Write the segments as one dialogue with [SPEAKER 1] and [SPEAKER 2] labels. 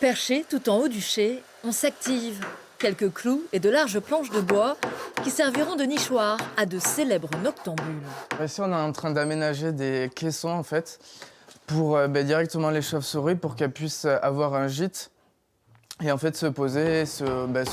[SPEAKER 1] Perché tout en haut du chai, on s'active. Quelques clous et de larges planches de bois qui serviront de nichoir à de célèbres noctambules.
[SPEAKER 2] Ici, on est en train d'aménager des caissons en fait pour directement les chauves-souris pour qu'elles puissent avoir un gîte et en fait se poser, se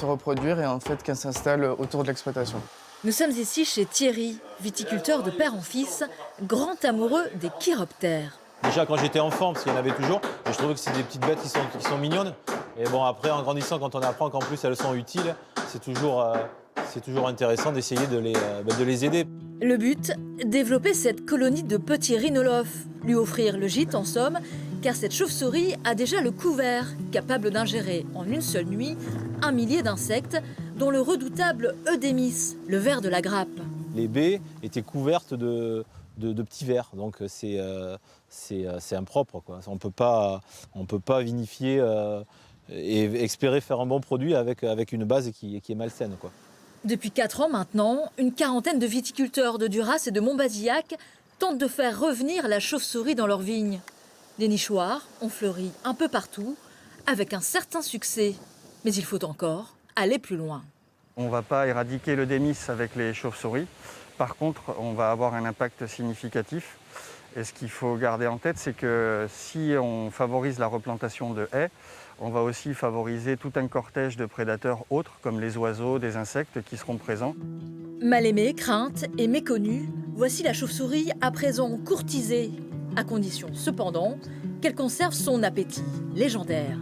[SPEAKER 2] reproduire et en fait qu'elles s'installent autour de l'exploitation.
[SPEAKER 1] Nous sommes ici chez Thierry, viticulteur de père en fils, grand amoureux des chiroptères.
[SPEAKER 3] Déjà quand j'étais enfant, parce qu'il y en avait toujours, je trouvais que c'est des petites bêtes qui sont mignonnes. Et bon, après, en grandissant, quand on apprend qu'en plus elles sont utiles, c'est toujours intéressant d'essayer de les aider.
[SPEAKER 1] Le but, développer cette colonie de petits rhinolophes, lui offrir le gîte en somme, car cette chauve-souris a déjà le couvert, capable d'ingérer en une seule nuit 1 millier d'insectes, dont le redoutable Eudémis, le ver de la grappe.
[SPEAKER 3] Les baies étaient couvertes de petits vers, donc c'est impropre, quoi. On peut pas vinifier et espérer faire un bon produit avec une base qui est malsaine, quoi.
[SPEAKER 1] Depuis 4 ans maintenant, une quarantaine de viticulteurs de Duras et de Montbazillac tentent de faire revenir la chauve-souris dans leurs vignes. Des nichoirs ont fleuri un peu partout, avec un certain succès. Mais il faut encore aller plus loin.
[SPEAKER 4] On ne va pas éradiquer l'eudémis avec les chauves-souris. Par contre, on va avoir un impact significatif. Et ce qu'il faut garder en tête, c'est que si on favorise la replantation de haies, on va aussi favoriser tout un cortège de prédateurs autres, comme les oiseaux, des insectes qui seront présents.
[SPEAKER 1] Mal aimée, crainte et méconnue, voici la chauve-souris à présent courtisée, à condition cependant qu'elle conserve son appétit légendaire.